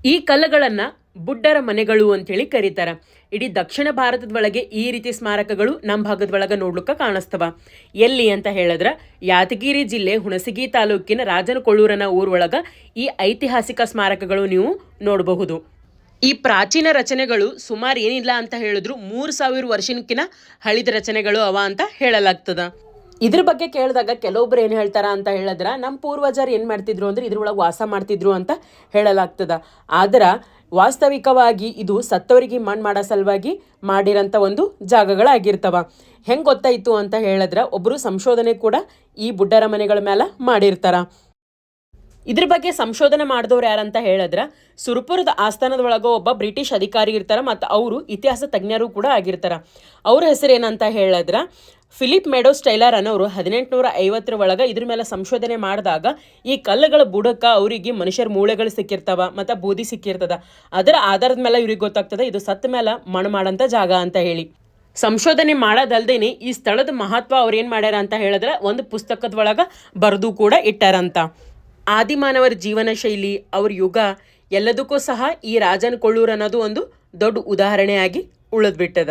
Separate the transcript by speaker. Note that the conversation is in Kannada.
Speaker 1: ಈ ಕಲ್ಲುಗಳನ್ನು ಬುಡ್ಡರ ಮನೆಗಳು ಅಂತೇಳಿ ಕರೀತಾರೆ. ಇಡೀ ದಕ್ಷಿಣ ಭಾರತದ ಒಳಗೆ ಈ ರೀತಿ ಸ್ಮಾರಕಗಳು ನಮ್ಮ ಭಾಗದ ಒಳಗೆ ನೋಡ್ಲಿಕ್ಕೆ ಕಾಣಿಸ್ತವ. ಎಲ್ಲಿ ಅಂತ ಹೇಳಿದ್ರೆ ಯಾದಗಿರಿ ಜಿಲ್ಲೆ ಹುಣಸಗಿ ತಾಲೂಕಿನ ರಾಜನಕೊಳ್ಳೂರನ ಊರೊಳಗೆ ಈ ಐತಿಹಾಸಿಕ ಸ್ಮಾರಕಗಳು ನೀವು ನೋಡಬಹುದು. ಈ ಪ್ರಾಚೀನ ರಚನೆಗಳು ಸುಮಾರು ಏನಿಲ್ಲ ಅಂತ ಹೇಳಿದ್ರು 3000 ವರ್ಷಕ್ಕಿಂತ ಹಳಿದ ರಚನೆಗಳು ಅವ ಅಂತ ಹೇಳಲಾಗ್ತದ. ಇದ್ರ ಬಗ್ಗೆ ಕೇಳಿದಾಗ ಕೆಲವೊಬ್ರು ಏನು ಹೇಳ್ತಾರ ಅಂತ ಹೇಳಿದ್ರೆ ನಮ್ಮ ಪೂರ್ವಜರು ಏನು ಮಾಡ್ತಿದ್ರು ಅಂದ್ರೆ ಇದ್ರೊಳಗೆ ವಾಸ ಮಾಡ್ತಿದ್ರು ಅಂತ ಹೇಳಲಾಗ್ತದ. ಆದ್ರೆ ವಾಸ್ತವಿಕವಾಗಿ ಇದು ಸತ್ತವರಿಗೆ ಮಣ್ಣು ಮಾಡೋ ಸಲುವಾಗಿ ಮಾಡಿರೋಂಥ ಒಂದು ಜಾಗಗಳಾಗಿರ್ತವ. ಹೆಂಗೆ ಗೊತ್ತಾಯಿತು ಅಂತ ಹೇಳಿದ್ರೆ ಒಬ್ಬರು ಸಂಶೋಧನೆ ಕೂಡ ಈ ಬುಡ್ಡರ ಮನೆಗಳ ಮೇಲೆ ಮಾಡಿರ್ತಾರ. ಇದ್ರ ಬಗ್ಗೆ ಸಂಶೋಧನೆ ಮಾಡಿದವ್ರು ಯಾರಂತ ಹೇಳಿದ್ರೆ ಸುರಪುರದ ಆಸ್ಥಾನದ ಒಳಗೆ ಒಬ್ಬ ಬ್ರಿಟಿಷ್ ಅಧಿಕಾರಿ ಇರ್ತಾರೆ ಮತ್ತು ಅವರು ಇತಿಹಾಸ ತಜ್ಞರು ಕೂಡ ಆಗಿರ್ತಾರೆ. ಅವ್ರ ಹೆಸರು ಏನಂತ ಹೇಳಿದ್ರೆ ಫಿಲಿಪ್ ಮೆಡೋಸ್ ಟೈಲರ್ ಅನ್ನೋರು 1850 ಒಳಗೆ ಇದ್ರ ಮೇಲೆ ಸಂಶೋಧನೆ ಮಾಡಿದಾಗ ಈ ಕಲ್ಲುಗಳ ಬುಡಕ್ಕೆ ಅವರಿಗೆ ಮನುಷ್ಯರ ಮೂಳೆಗಳು ಸಿಕ್ಕಿರ್ತಾವ ಮತ್ತು ಬೂದಿ ಸಿಕ್ಕಿರ್ತದ. ಅದರ ಆಧಾರದ ಮೇಲೆ ಇವ್ರಿಗೆ ಗೊತ್ತಾಗ್ತದೆ ಇದು ಸತ್ತ ಮೇಲೆ ಮಣ್ಣು ಮಾಡೋಂಥ ಜಾಗ ಅಂತ ಹೇಳಿ. ಸಂಶೋಧನೆ ಮಾಡೋದಲ್ದೇನೆ ಈ ಸ್ಥಳದ ಮಹತ್ವ ಅವ್ರು ಏನು ಮಾಡ್ಯಾರ ಅಂತ ಹೇಳಿದ್ರೆ ಒಂದು ಪುಸ್ತಕದ ಒಳಗೆ ಬರೆದು ಕೂಡ ಇಟ್ಟಾರಂತ. ಆದಿಮಾನವರ ಜೀವನ ಶೈಲಿ, ಅವ್ರ ಯುಗ ಎಲ್ಲದಕ್ಕೂ ಸಹ ಈ ರಾಜನಕೊಳ್ಳೂರು ಅನ್ನೋದು ಒಂದು ದೊಡ್ಡ ಉದಾಹರಣೆಯಾಗಿ ಉಳಿದ್ಬಿಟ್ಟದ.